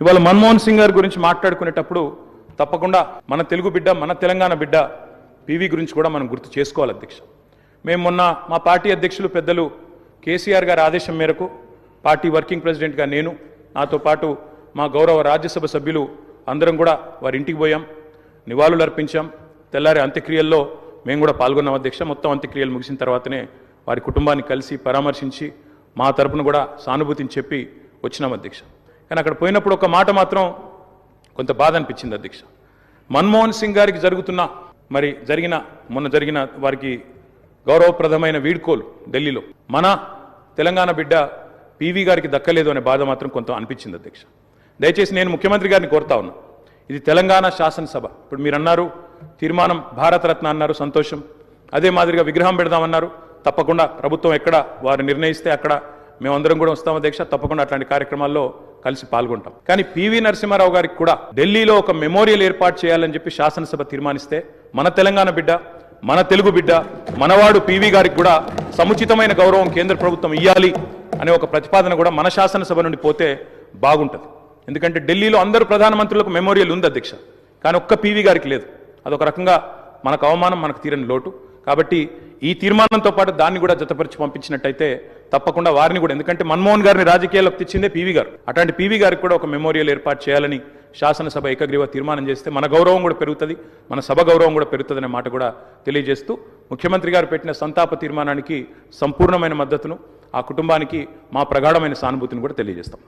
ఇవాళ మన్మోహన్ సింగ్ గారి గురించి మాట్లాడుకునేటప్పుడు తప్పకుండా మన తెలుగు బిడ్డ, మన తెలంగాణ బిడ్డ పీవీ గురించి కూడా మనం గుర్తు చేసుకోవాలి అధ్యక్ష. మేము మొన్న మా పార్టీ అధ్యక్షులు పెద్దలు కేసీఆర్ గారి ఆదేశం మేరకు పార్టీ వర్కింగ్ ప్రెసిడెంట్గా నేను, నాతో పాటు మా గౌరవ రాజ్యసభ సభ్యులు అందరం కూడా వారి ఇంటికి పోయాం, నివాళులు అర్పించాం. తెల్లారి అంత్యక్రియల్లో మేము కూడా పాల్గొన్నాం అధ్యక్ష. మొత్తం అంత్యక్రియలు ముగిసిన తర్వాతనే వారి కుటుంబాన్ని కలిసి పరామర్శించి మా తరపున కూడా సానుభూతిని చెప్పి వచ్చినాం అధ్యక్ష. కానీ అక్కడ పోయినప్పుడు ఒక మాట మాత్రం కొంత బాధ అనిపించింది అధ్యక్ష. మన్మోహన్ సింగ్ గారికి మొన్న జరిగిన వారికి గౌరవప్రదమైన వీడ్కోలు ఢిల్లీలో మన తెలంగాణ బిడ్డ పీవీ గారికి దక్కలేదు అనే బాధ మాత్రం కొంత అనిపించింది అధ్యక్ష. దయచేసి నేను ముఖ్యమంత్రి గారిని కోరుతా ఉన్నా, ఇది తెలంగాణ శాసనసభ. ఇప్పుడు మీరు అన్నారు తీర్మానం భారతరత్న అన్నారు, సంతోషం. అదే మాదిరిగా విగ్రహం పెడదామన్నారు, తప్పకుండా ప్రభుత్వం ఎక్కడ వారు నిర్ణయిస్తే అక్కడ మేమందరం కూడా వస్తాం అధ్యక్ష. తప్పకుండా అట్లాంటి కార్యక్రమాల్లో కలిసి పాల్గొంటాం. కానీ పివి నరసింహారావు గారికి కూడా ఢిల్లీలో ఒక మెమోరియల్ ఏర్పాటు చేయాలని చెప్పి శాసనసభ తీర్మానిస్తే మన తెలంగాణ బిడ్డ, మన తెలుగు బిడ్డ, మనవాడు పీవీ గారికి కూడా సముచితమైన గౌరవం కేంద్ర ప్రభుత్వం ఇవ్వాలి అనే ఒక ప్రతిపాదన కూడా మన శాసనసభ నుండి పోతే బాగుంటుంది. ఎందుకంటే ఢిల్లీలో అందరూ ప్రధానమంత్రులకు మెమోరియల్ ఉంది అధ్యక్ష, కానీ ఒక్క పీవీ గారికి లేదు. అదొక రకంగా మనకు అవమానం, మనకు తీరని లోటు. కాబట్టి ఈ తీర్మానంతో పాటు దాన్ని కూడా జతపరిచి పంపించినట్టయితే తప్పకుండా వారిని కూడా, ఎందుకంటే మన్మోహన్ గారిని రాజకీయాల్లోకి తెచ్చిందే పీవీ గారు, అట్లాంటి పీవీ గారికి కూడా ఒక మెమోరియల్ ఏర్పాటు చేయాలని శాసనసభ ఏకగ్రీవ తీర్మానం చేస్తే మన గౌరవం కూడా పెరుగుతుంది, మన సభ గౌరవం కూడా పెరుగుతుందనే మాట కూడా తెలియజేస్తూ ముఖ్యమంత్రి గారు పెట్టిన సంతాప తీర్మానానికి సంపూర్ణమైన మద్దతును, ఆ కుటుంబానికి మా ప్రగాఢమైన సానుభూతిని కూడా తెలియజేస్తాం.